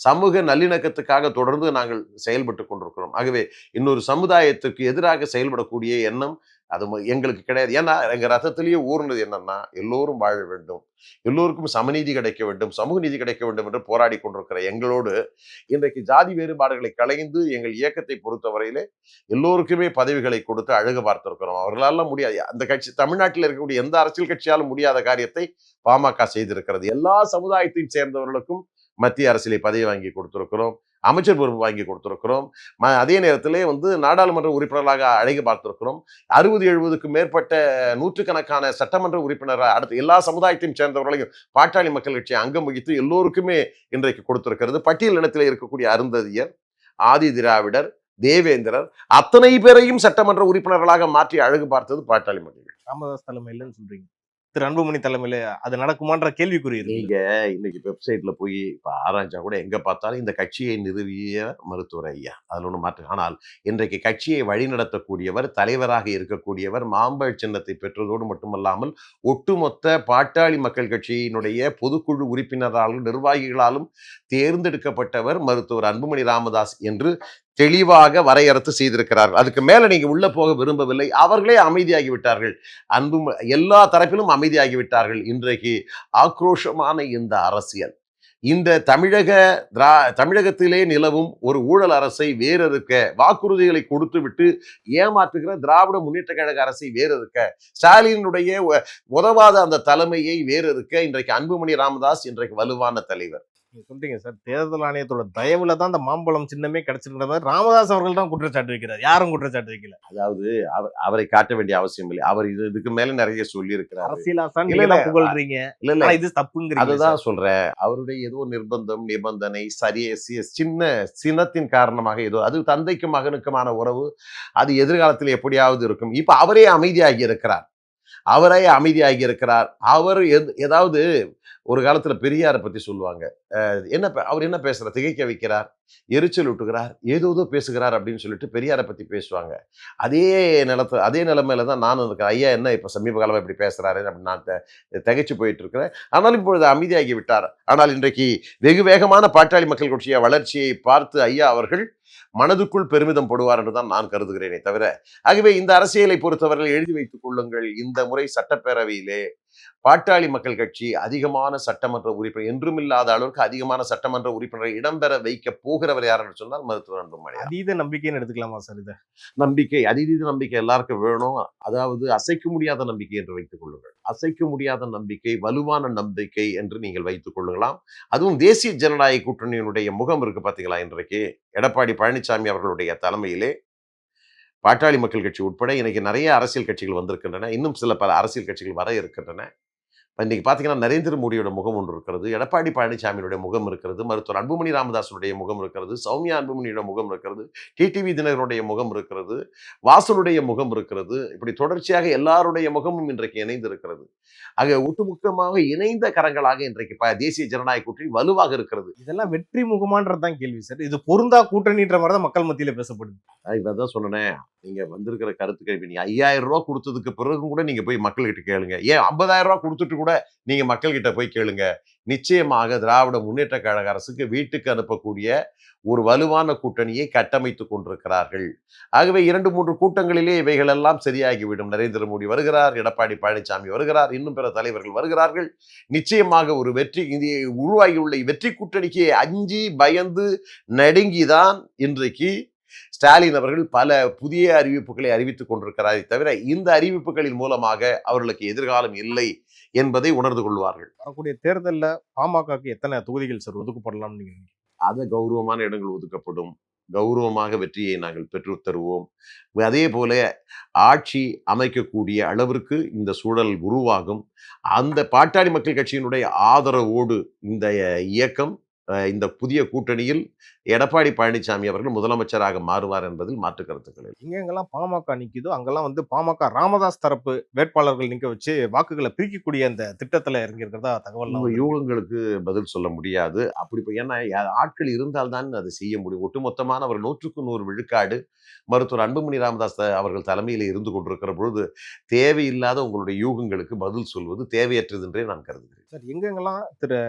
Speaker 5: சமூக நல்லிணக்கத்துக்காக தொடர்ந்து நாங்கள் செயல்பட்டு கொண்டிருக்கிறோம். ஆகவே இன்னொரு சமுதாயத்துக்கு எதிராக செயல்படக்கூடிய எண்ணம் அது எங்களுக்கு கிடையாது. ஏன்னா எங்க ரத்தத்திலேயே ஊர்னது என்னன்னா எல்லோரும் வாழ வேண்டும், எல்லோருக்கும் சமநீதி கிடைக்க வேண்டும், சமூக நீதி கிடைக்க வேண்டும் என்று போராடி கொண்டிருக்கிற எங்களோடு இன்றைக்கு ஜாதி வேறுபாடுகளை களைந்து எங்கள் இயக்கத்தை பொறுத்தவரையிலே எல்லோருக்குமே பதவிகளை கொடுத்து அழகு பார்த்திருக்கிறோம். அவர்களால முடியாது. அந்த கட்சி தமிழ்நாட்டில் இருக்கக்கூடிய எந்த அரசியல் கட்சியாலும் முடியாத காரியத்தை பாமக செய்திருக்கிறது. எல்லா சமுதாயத்தையும் சேர்ந்தவர்களுக்கும் மத்திய அரசியலை பதவி வாங்கி கொடுத்திருக்கிறோம், அமைச்சர் பொறுப்பு வாங்கி கொடுத்திருக்கிறோம். அதே நேரத்திலே வந்து நாடாளுமன்ற உறுப்பினர்களாக அழகு பார்த்திருக்கிறோம். 60-70க்கும் மேற்பட்ட நூற்றுக்கணக்கான சட்டமன்ற உறுப்பினராக அடுத்து எல்லா சமுதாயத்தையும் சேர்ந்தவர்களையும் பாட்டாளி மக்கள் கட்சி அங்கம் வகித்து எல்லோருக்குமே இன்றைக்கு கொடுத்திருக்கிறது. பட்டியல் இனத்திலே இருக்கக்கூடிய அருந்ததியர், ஆதி திராவிடர், தேவேந்திரர் அத்தனை பேரையும் சட்டமன்ற உறுப்பினர்களாக மாற்றி அழகு பார்த்தது பாட்டாளி மக்கள்.
Speaker 6: ராமதாஸ் தலைமையிலன்னு சொல்றீங்க. திரு அன்புமணி தலைமையில அது நடக்குமான்ற கேள்விக்குறி இருக்கு.
Speaker 5: நீங்க இன்னைக்கு வெப்சைட்ல போய் இப்ப ஆராய்ச்சா கூட எங்க பார்த்தாலும் இந்த கட்சியை நிறுவிய மருத்துவர் ஐயா, அதுல ஒண்ணு மாற்று. ஆனால் இன்றைக்கு கட்சியை வழிநடத்தக்கூடியவர், தலைவராக இருக்கக்கூடியவர், மாம்பழ சின்னத்தை பெற்றதோடு மட்டுமல்லாமல் ஒட்டுமொத்த பாட்டாளி மக்கள் கட்சியினுடைய பொதுக்குழு உறுப்பினராலும் நிர்வாகிகளாலும் தேர்ந்தெடுக்கப்பட்டவர் மருத்துவர் அன்புமணி ராமதாஸ் என்று தெளிவாக வரையறுத்து செய்திருக்கிறார்கள். அதுக்கு மேல நீங்க உள்ள போக விரும்பவில்லை. அவர்களே அமைதியாகி விட்டார்கள். எல்லா தரப்பிலும் அமைதியாகி விட்டார்கள். இன்றைக்கு ஆக்ரோஷமான இந்த அரசியல், இந்த தமிழகத்திலே நிலவும் ஒரு ஊழல் அரசை வேறறுக்க, வாக்குறுதிகளை கொடுத்து விட்டு ஏமாற்றுகிற திராவிட முன்னேற்ற கழக அரசை வேறறுக்க, ஸ்டாலினுடைய உதவாத அந்த தலைமையை வேறறுக்க இன்றைக்கு அன்புமணி ராமதாஸ் இன்றைக்கு வலுவான தலைவர்.
Speaker 6: சொல்றீங்க சார், தேர்தல் ஆணையத்தோட தயவுல தான் அந்த மாம்பழம் சின்னமே கிடைச்சிருக்கிறத ராமதாஸ் அவர்கள் தான் குற்றச்சாட்டு வைக்கிறார். யாரும் குற்றச்சாட்டு வைக்கல.
Speaker 5: அதாவது அவரை காட்ட வேண்டிய அவசியம் இல்லை. அவர் இதுக்கு மேல நிறைய சொல்லி இருக்கிறார்.
Speaker 6: அரசியலாசான்
Speaker 5: இல்ல, இல்ல.
Speaker 6: புகழ்றீங்க.
Speaker 5: இல்ல
Speaker 6: இது தப்புங்கிறீங்க.
Speaker 5: அதுதான் சொல்றேன். அவருடைய ஏதோ நிர்பந்தம், நிபந்தனை, சின்ன சின்னத்தின் காரணமாக ஏதோ அது தந்தைக்கும் மகனுக்குமான உறவு, அது எதிர்காலத்தில் எப்படியாவது இருக்கும். இப்ப அவரே அமைதியாகி இருக்கிறார். அவர் ஏதாவது ஒரு காலத்துல பெரியாரை பத்தி சொல்லுவாங்க. அவர் என்ன பேசுறார், திகைக்க வைக்கிறார், எரிச்சல் ஊட்டுகிறார், ஏதோ பேசுகிறார் அப்படின்னு சொல்லிட்டு பெரியாரை பத்தி பேசுவாங்க. அதே நிலைமையில தான் நானும் இருக்கிறேன். ஐயா என்ன இப்ப சமீப காலமா இப்படி பேசுறாரு அப்படின்னு நான் திகைச்சு போயிட்டு இருக்கிறேன். ஆனாலும் இப்பொழுது அமைதியாகி விட்டார். ஆனால் இன்றைக்கு வெகு வேகமான பாட்டாளி மக்கள் கட்சிய வளர்ச்சியை பார்த்து ஐயா அவர்கள் மனதுக்குள் பெருமிதம் படுவார் என்றுதான் நான் கருதுகிறேனே தவிர. ஆகவே இந்த அரசியலை பொறுத்தவர்கள் எழுதி வைத்துக் கொள்ளுங்கள். இந்த முறை சட்டப்பேரவையிலே பாட்டாளி மக்கள் கட்சி அதிகமான சட்டமன்ற உறுப்பினர், என்றும் இல்லாத அளவுக்கு அதிகமான சட்டமன்ற உறுப்பினரை இடம்பெற வைக்க போகிறவர் யார் என்று சொன்னால் மருத்துவர் அன்புமணி.
Speaker 6: அதீத நம்பிக்கைன்னு எடுத்துக்கலாமா சார்? இதை
Speaker 5: அதீத நம்பிக்கை எல்லாருக்கும் வேணும். அதாவது அசைக்க முடியாத நம்பிக்கை என்று வைத்துக் கொள்ளுங்கள். அசைக்க முடியாத நம்பிக்கை, வலுவான நம்பிக்கை என்று நீங்கள் வைத்துக் கொள்ளுங்களாம். அதுவும் தேசிய ஜனநாயக கூட்டணியினுடைய முகம் இருக்கு பாத்தீங்களா, இன்றைக்கு எடப்பாடி பழனிசாமி அவர்களுடைய தலைமையிலே பாட்டாளி மக்கள் கட்சி உட்பட இன்னைக்கு நிறைய அரசியல் கட்சிகள் வந்திருக்கின்றன. இன்னும் பல அரசியல் கட்சிகள் வர இருக்கின்றன. இன்னைக்கு பார்த்தீங்கன்னா நரேந்திர மோடியோட முகம் ஒன்று இருக்கிறது, எடப்பாடி பழனிசாமியுடைய முகம் இருக்கிறது, மருத்துவர் அன்புமணி ராமதாஸுடைய முகம் இருக்கிறது, சௌமியா அன்புமணியோட முகம் இருக்கிறது, டிடிவி தினகரனுடைய முகம் இருக்கிறது, வாசனுடைய முகம் இருக்கிறது. இப்படி தொடர்ச்சியாக எல்லாருடைய முகமும் இன்றைக்கு இணைந்து இருக்கிறது. ஆக ஒட்டுமொத்தமாக இணைந்த கரங்களாக இன்றைக்கு தேசிய ஜனநாயக கூட்டணி வலுவாக இருக்கிறது.
Speaker 6: இதெல்லாம் வெற்றி முகமான்றதுதான் கேள்வி சார். இது பொருந்தா கூட்டணின்ற மாதிரி தான் மக்கள் மத்தியில பேசப்படுது.
Speaker 5: இதான் சொன்னேன், நீங்க வந்திருக்கிற கருத்துக்கள் நீங்க 5000 ரூபாய் கொடுத்ததுக்கு பிறகும் கூட நீங்க போய் மக்கள்கிட்ட கேளுங்க. ஏன் 50,000 ரூபாய் கொடுத்துட்டு கூட நீங்க மக்கள்கிட்ட போய் கேளுங்க. நிச்சயமாக திராவிட முன்னேற்ற கழக அரசுக்கு வீட்டுக்கு அனுப்பக்கூடிய ஒரு வலுவான கூட்டணியை கட்டமைத்துக் கொண்டிருக்கிறார்கள். ஆகவே 2-3 கூட்டங்களிலே இவைகள் எல்லாம் சரியாகிவிடும். நரேந்திர மோடி வருகிறார், எடப்பாடி பழனிசாமி வருகிறார், இன்னும் பிற தலைவர்கள் வருகிறார்கள். நிச்சயமாக ஒரு வெற்றி உருவாகியுள்ள வெற்றி கூட்டணிக்கு அஞ்சி பயந்து நடுங்கிதான் இன்றைக்கு ஸ்டாலின் அவர்கள் பல புதிய அறிவிப்புகளை அறிவித்துக் கொண்டிருக்கிறாரே தவிர இந்த அறிவிப்புகளின் மூலமாக அவர்களுக்கு எதிர்காலம் இல்லை என்பதை உணர்ந்து கொள்வார்கள்.
Speaker 6: வரக்கூடிய தேர்தலில் பாமகக்கு எத்தனை தொகுதிகள் சார் ஒதுக்கப்படலாம்னு நீங்க நினைக்கிறீங்க?
Speaker 5: அது கௌரவமான இடங்கள் ஒதுக்கப்படும். கௌரவமாக வெற்றியை நாங்கள் பெற்று தருவோம். அதே போல ஆட்சி அமைக்கக்கூடிய அளவிற்கு இந்த சூழல் உருவாகும். அந்த பாட்டாளி மக்கள் கட்சியினுடைய ஆதரவோடு இந்த இயக்கம் இந்த புதிய கூட்டணியில் எடப்பாடி பழனிசாமி அவர்கள் முதலமைச்சராக மாறுவார் என்பதில் மாற்று கருத்துக்கள்.
Speaker 6: எங்கெங்கெல்லாம் பாமக நிக்குதோ அங்கெல்லாம் வந்து பாமக ராமதாஸ் தரப்பு வேட்பாளர்கள் நிக்க வச்சு வாக்குகளை பிரிக்கக்கூடிய அந்த திட்டத்துல இறங்கி இருக்கிறதா தகவல்.
Speaker 5: யூகங்களுக்கு பதில் சொல்ல முடியாது. அப்படி ஏன்னா ஆட்கள் இருந்தால்தான் அதை செய்ய முடியும். ஒட்டுமொத்தமான அவர் 100க்கு 100 விழுக்காடு மருத்துவர் அன்புமணி ராமதாஸ் அவர்கள் தலைமையில் இருந்து கொண்டிருக்கிற பொழுது தேவையில்லாத உங்களுடைய யூகங்களுக்கு பதில் சொல்வது தேவையற்றது என்றே நான் கருதுகிறேன்.
Speaker 6: சார் எங்கெங்கெல்லாம் திரு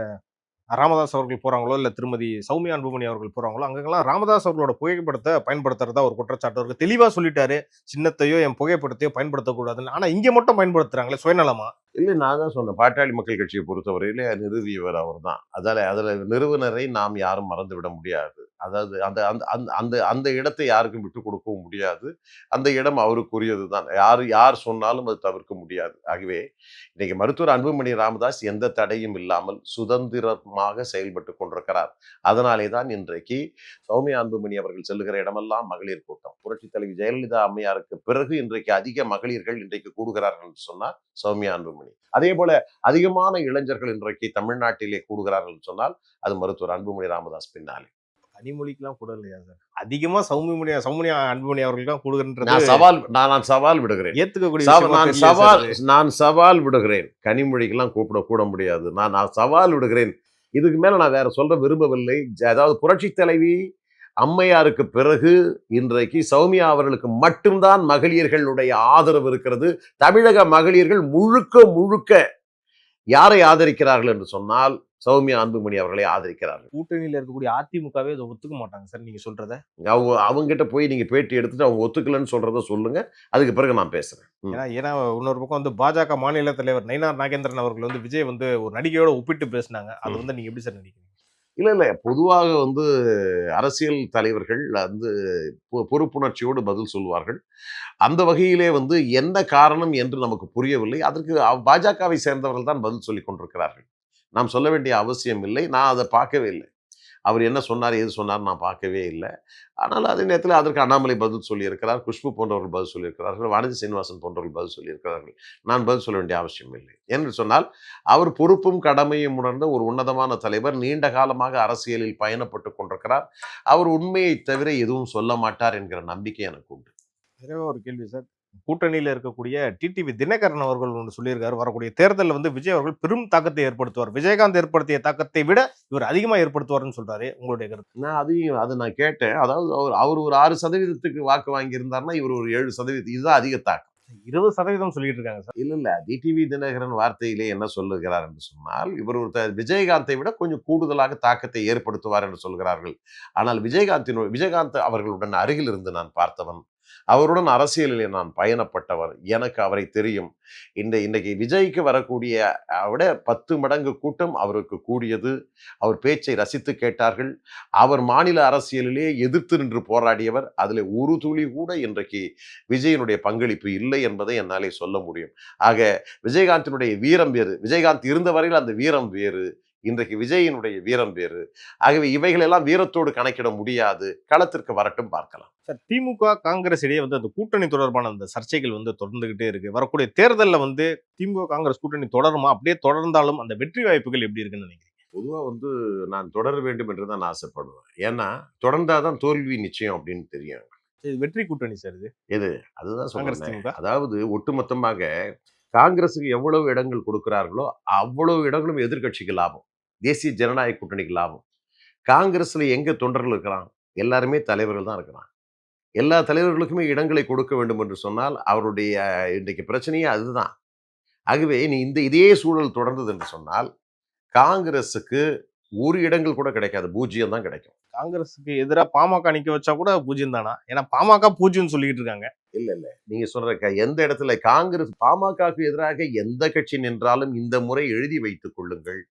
Speaker 6: ராமதாஸ் அவர்கள் போறாங்களோ இல்ல திருமதி சௌமியா அன்புமணி அவர்கள் போறாங்களோ அங்கெல்லாம் ராமதாஸ் அவர்களோட புகைப்படத்தை பயன்படுத்துறதா ஒரு குற்றச்சாட்டு அவருக்கு தெளிவா சொல்லிட்டாரு. சின்னத்தையோ என் புகைப்படத்தையோ பயன்படுத்தக்கூடாதுன்னு. ஆனா இங்க மட்டும் பயன்படுத்துறாங்களே சுயநலமா?
Speaker 5: இல்லை, நான் தான் சொன்னேன், பாட்டாளி மக்கள் கட்சியை பொறுத்தவரையிலே நிறுவியவர் அவர் தான். அதுல நிறுவனரை நாம் யாரும் மறந்துவிட முடியாது. அதாவது அந்த அந்த அந்த அந்த அந்த இடத்தை யாருக்கும் விட்டு கொடுக்கவும் முடியாது. அந்த இடம் அவருக்குரியது தான். யார் சொன்னாலும் அது தவிர்க்க முடியாது. ஆகவே இன்னைக்கு மருத்துவர் அன்புமணி ராமதாஸ் எந்த தடையும் இல்லாமல் சுதந்திரமாக செயல்பட்டு கொண்டிருக்கிறார். அதனாலே தான் இன்றைக்கு சௌமியா அன்புமணி அவர்கள் செல்லுகிற இடமெல்லாம் மகளிர் கூட்டம். புரட்சி தலைவி ஜெயலலிதா அம்மையாருக்கு பிறகு இன்றைக்கு அதிக மகளிர்கள் இன்றைக்கு கூடுகிறார்கள் என்று சொன்னால் சௌமியா அன்புமணி. அதே போல அதிகமான இளைஞர்கள் இன்றைக்கு தமிழ்நாட்டிலே கூடுகிறார்கள் என்று சொன்னால் அது மருத்துவர் அன்புமணி ராமதாஸ் பின்னாலே.
Speaker 6: கனிமொழிக்கெல்லாம் கூட இல்லையா சார்? அதிகமா சௌமியா அன்புமணி அவர்கள் தான் கூடுகின்றது.
Speaker 5: நான் சவால் விடுகிறேன்.
Speaker 6: ஏத்துக்கக்கூடிய
Speaker 5: நான் சவால் விடுகிறேன். கனிமொழிக்கெல்லாம் கூட முடியாது. நான் சவால் விடுகிறேன். இதுக்கு மேல நான் வேற சொல்ல விரும்பவில்லை. அதாவது புரட்சி தலைவி அம்மையாருக்கு பிறகு இன்றைக்கு சௌமியா அவர்களுக்கு மட்டும்தான் மகளிர்களுடைய ஆதரவு இருக்கிறது. தமிழக மகளிர்கள் முழுக்க யாரை ஆதரிக்கிறார்கள் என்று சொன்னால் சௌமியா அன்புமணி அவர்களை ஆதரிக்கிறார்கள்.
Speaker 6: கூட்டணியில இருக்கக்கூடிய அதிமுகவே அதை ஒத்துக்க மாட்டாங்க சார் நீங்க சொல்றத.
Speaker 5: அவங்ககிட்ட போய் நீங்க பேட்டி எடுத்துட்டு அவங்க ஒத்துக்கலன்னு சொல்றத சொல்லுங்க, அதுக்கு பிறகு நான் பேசுறேன்.
Speaker 6: ஏன்னா இன்னொரு பக்கம் வந்து பாஜக மாநில தலைவர் நயினார் நாகேந்திரன் அவர்கள் வந்து விஜய் வந்து ஒரு நடிகையோட ஒப்பிட்டு பேசினாங்க. அது வந்து நீங்க எப்படி சார் நினைக்கிறீங்க?
Speaker 5: இல்ல பொதுவாக வந்து அரசியல் தலைவர்கள் வந்து பொறுப்புணர்ச்சியோடு பதில் சொல்வார்கள். அந்த வகையிலே வந்து என்ன காரணம் என்று நமக்கு புரியவில்லை. அதற்கு பாஜகவை சேர்ந்தவர்கள் தான் பதில் சொல்லி கொண்டிருக்கிறார்கள். நாம் சொல்ல வேண்டிய அவசியம் இல்லை. நான் அதை பார்க்கவே இல்லை. அவர் என்ன சொன்னார், எது சொன்னார் நான் பார்க்கவே இல்லை. ஆனால் அதே நேரத்தில் அதற்கு அண்ணாமலை பதில் சொல்லியிருக்கிறார், குஷ்பு போன்றவர்கள் பதில் சொல்லியிருக்கிறார்கள், வானதி சீனிவாசன் போன்றவர்கள் பதில் சொல்லியிருக்கிறார்கள். நான் பதில் சொல்ல வேண்டிய அவசியம் இல்லை. என்று சொன்னால் அவர் பொறுப்பும் கடமையும் உணர்ந்த ஒரு உன்னதமான தலைவர். நீண்ட காலமாக அரசியலில் பயணப்பட்டு கொண்டிருக்கிறார். அவர் உண்மையை தவிர எதுவும் சொல்ல மாட்டார் என்கிற நம்பிக்கை எனக்கு உண்டு.
Speaker 6: ஒரு கேள்வி சார், கூட்டணியில இருக்கக்கூடிய டிடிவி தினகரன் அவர்கள் ஒன்று சொல்லியிருக்காரு, வரக்கூடிய தேர்தலில் வந்து விஜய் அவர்கள் பெரும் தாக்கத்தை ஏற்படுத்துவார், விஜயகாந்த் ஏற்படுத்திய தாக்கத்தை விட இவர் அதிகமா ஏற்படுத்துவார்னு சொல்றாரு. உங்களுடைய கருத்து?
Speaker 5: நான் கேட்டேன். அதாவது அவர் ஒரு 6% வாக்கு வாங்கியிருந்தாருன்னா இவர் ஒரு 7%. இதுதான் அதிக தாக்கம்.
Speaker 6: 20% சொல்லிட்டு இருக்காங்க சார்.
Speaker 5: இல்ல டிடிவி தினகரன் வார்த்தையிலே என்ன சொல்லுகிறார் என்று சொன்னால் இவர் ஒரு விஜயகாந்தை விட கொஞ்சம் கூடுதலாக தாக்கத்தை ஏற்படுத்துவார் என்று சொல்கிறார்கள். ஆனால் விஜயகாந்த் அவர்களுடன் அருகில் இருந்து நான் பார்த்தவன், அவருடன் அரசியலிலே நான் பயணப்பட்டவர், எனக்கு அவரை தெரியும். இன்றைக்கு விஜய்க்கு வரக்கூடிய விட 10 மடங்கு கூட்டம் அவருக்கு கூடியது. அவர் பேச்சை ரசித்து கேட்டார்கள். அவர் மாநில அரசியலிலே எதிர்த்து நின்று போராடியவர். அதில் ஒரு துளி கூட இன்றைக்கு விஜயனுடைய பங்களிப்பு இல்லை என்பதை என்னாலே சொல்ல முடியும். ஆக விஜயகாந்தினுடைய வீரம் வேறு, விஜயகாந்த் இருந்த வரையில் அந்த வீரம் வேறு. இன்றைக்கு விஜயினுடைய வீரம் வேறு. ஆகவே இவைகளெல்லாம் வீரத்தோடு கணக்கிட முடியாது. களத்திற்கு வரட்டும், பார்க்கலாம்.
Speaker 6: சார், திமுக காங்கிரஸ் இடையே வந்து அந்த கூட்டணி தொடர்பான அந்த சர்ச்சைகள் வந்து தொடர்ந்துகிட்டே இருக்கு. வரக்கூடிய தேர்தலில் வந்து திமுக காங்கிரஸ் கூட்டணி தொடருமா? அப்படியே தொடர்ந்தாலும் அந்த வெற்றி வாய்ப்புகள் எப்படி இருக்குன்னு நினைக்கிறீங்க?
Speaker 5: பொதுவா வந்து நான் தொடர வேண்டும் என்று தான் நான் ஆசைப்படுவேன். ஏன்னா தொடர்ந்தாதான் தோல்வி நிச்சயம் அப்படின்னு தெரியும்.
Speaker 6: இது வெற்றி கூட்டணி சார் இது.
Speaker 5: எது அதுதான்
Speaker 6: காங்கிரஸ்
Speaker 5: சொல்றேன்.
Speaker 6: திமுக.
Speaker 5: அதாவது ஒட்டுமொத்தமாக காங்கிரஸுக்கு எவ்வளவு இடங்கள் கொடுக்கிறார்களோ அவ்வளவு இடங்களும் எதிர்க்கட்சிக்கு லாபம், தேசிய ஜனநாயக கூட்டணிக்கு லாபம். காங்கிரஸ்ல எங்க தொண்டர்கள் இருக்கிறான்? எல்லாருமே தலைவர்கள் தான் இருக்கிறான். எல்லா தலைவர்களுக்குமே இடங்களை கொடுக்க வேண்டும் என்று சொன்னால் அவருடைய இன்றைக்கு பிரச்சனையே அதுதான். ஆகவே நீ இதே சூழல் தொடர்ந்தது என்று சொன்னால் காங்கிரஸுக்கு ஒரு இடங்கள் கூட கிடைக்காது, 0 தான் கிடைக்கும்.
Speaker 6: காங்கிரஸுக்கு எதிராக பாமக நிக்க வச்சா கூட 0 தானா? ஏன்னா பாமக 0 சொல்லிட்டு இருக்காங்க.
Speaker 5: இல்ல நீங்க சொல்ற எந்த இடத்துல காங்கிரஸ் பாமகவுக்கு எதிராக எந்த கட்சி நின்றாலும் இந்த முறை எழுதி வைத்துக் கொள்ளுங்கள்,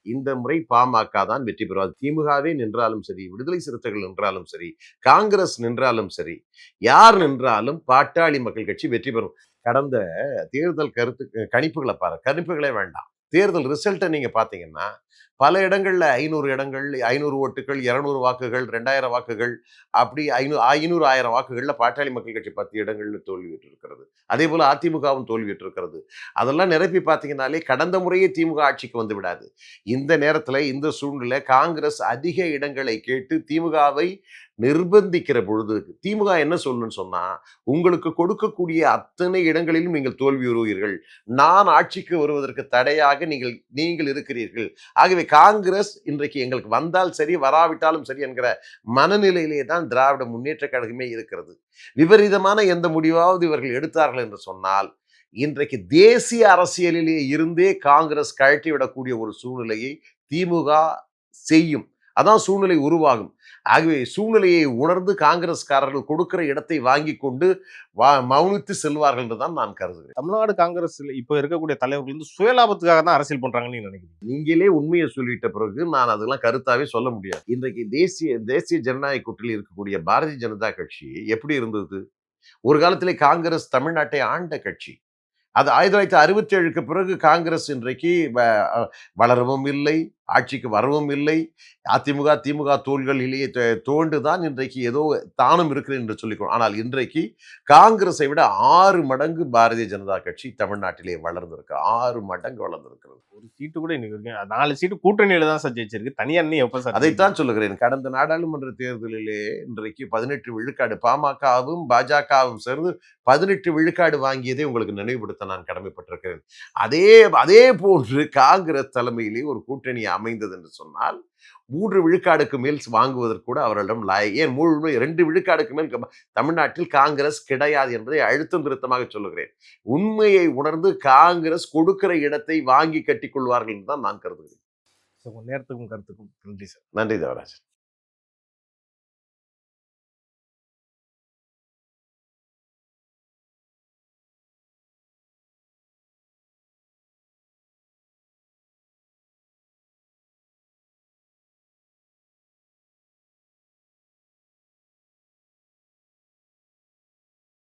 Speaker 5: இந்த முறை பாமக தான் வெற்றி பெறும். திமுகவே நின்றாலும் சரி, விடுதலை சிறுத்தைகள் நின்றாலும் சரி, காங்கிரஸ் நின்றாலும் சரி, யார் நின்றாலும் பாட்டாளி மக்கள் கட்சி வெற்றி பெறும். கடந்த தேர்தல் கணிப்புகளை பாருங்க, கணிப்புகளே வேண்டாம், தேர்தல் ரிசல்ட்டை நீங்க பாத்தீங்கன்னா பல இடங்கள்ல 500 இடங்கள், 500 ஓட்டுகள், 200 வாக்குகள், 2000 வாக்குகள், அப்படி 500 1000 வாக்குகள்ல பாட்டாளி மக்கள் கட்சி 10 இடங்கள்ல தோல்வி பெற்றிருக்கிறது. அதே போல அதிமுகவும் தோல்வி பெற்றிருக்கிறது. அதெல்லாம் நிரப்பி பார்த்தீங்கன்னாலே கடந்த முறையே திமுக ஆட்சிக்கு வந்து விடாது. இந்த நேரத்துல இந்த சூழ்நிலை காங்கிரஸ் அதிக இடங்களை கேட்டு திமுகவை நிர்பந்திக்கிற பொழுது திமுக என்ன சொல்லணும்னு சொன்னா, உங்களுக்கு கொடுக்கக்கூடிய அத்தனை இடங்களிலும் நீங்கள் தோல்வி வருவீர்கள், நான் ஆட்சிக்கு வருவதற்கு தடையாக நீங்கள் இருக்கிறீர்கள். ஆகவே காங்கிரஸ் இன்றைக்கு எங்களுக்கு வந்தால் சரி, வராவிட்டாலும் சரி என்கிற மனநிலையிலே தான் திராவிட முன்னேற்ற கழகமே இருக்கிறது. விபரீதமான எந்த முடிவாவது இவர்கள் எடுத்தார்கள் என்று சொன்னால் இன்றைக்கு தேசிய அரசியலிலே இருந்தே காங்கிரஸ் கழட்டிவிடக்கூடிய ஒரு சூழ்நிலையை திமுக செய்யும். அதான் சூழ்நிலை உருவாகும். ஆகவே சூழ்நிலையை உணர்ந்து காங்கிரஸ்காரர்கள் கொடுக்கிற இடத்தை வாங்கி கொண்டு மௌனித்து செல்வார்கள் என்றுதான் நான் கருதுகிறேன்.
Speaker 6: தமிழ்நாடு காங்கிரஸ் இப்ப இருக்கக்கூடிய தலைவர்கள் வந்து சுயலாபத்துக்காக தான் அரசியல் பண்றாங்கன்னு நீங்க நினைக்கிறீங்க?
Speaker 5: நீங்களே உண்மையை சொல்லிட்ட பிறகு நான் அதெல்லாம் கருத்தாவே சொல்ல முடியாது. இன்றைக்கு தேசிய ஜனநாயக கூட்டணியில் இருக்கக்கூடிய பாரதிய ஜனதா கட்சி எப்படி இருந்தது? ஒரு காலத்திலே காங்கிரஸ் தமிழ்நாட்டை ஆண்ட கட்சி. அது 1967க்கு பிறகு காங்கிரஸ் இன்றைக்கு வளரவும் இல்லை, ஆட்சிக்கு வரவும் இல்லை. அதிமுக திமுக தோள்களிலேயே தோண்டுதான் இன்றைக்கு ஏதோ தானும் இருக்கிறேன் என்று சொல்லிக்கணும். ஆனால் இன்றைக்கு காங்கிரஸை விட 6 மடங்கு பாரதிய ஜனதா கட்சி தமிழ்நாட்டிலே வளர்ந்திருக்கு. 6 மடங்கு வளர்ந்திருக்கிறது.
Speaker 6: ஒரு சீட்டு கூட இன்னைக்கு 4 சீட்டு கூட்டணியில தான் சார் ஜெயிச்சிருக்கு. தனியா நீ எப்ப சார்?
Speaker 5: அதைத்தான் சொல்லுகிறேன். கடந்த நாடாளுமன்ற தேர்தலிலே இன்றைக்கு 18 விழுக்காடு பாமகவும் பாஜகவும் சேர்ந்து 18 விழுக்காடு வாங்கியதை உங்களுக்கு நினைவுபடுத்த நான் கடமைப்பட்டிருக்கிறேன். அதே போன்று காங்கிரஸ் தலைமையிலே ஒரு கூட்டணி அமைந்தது என்று சொன்னால் 3 விழுக்காடுக்கு மேல் வாங்குவதற்கு கூட அவர்களிடம் ஏன் 2 விழுக்காடுக்கு மேல் தமிழ்நாட்டில் காங்கிரஸ் கிடையாது என்பதை அழுத்தம் திருத்தமாக சொல்லுகிறேன். உண்மையை உணர்ந்து காங்கிரஸ் கொடுக்கிற இடத்தை வாங்கி கட்டிக் கொள்வார்கள் என்று தான் நான் கருதுகிறேன்.
Speaker 6: நேரத்துக்கும் கருத்துக்கும் நன்றி சார்.
Speaker 5: நன்றி தேவராஜ்.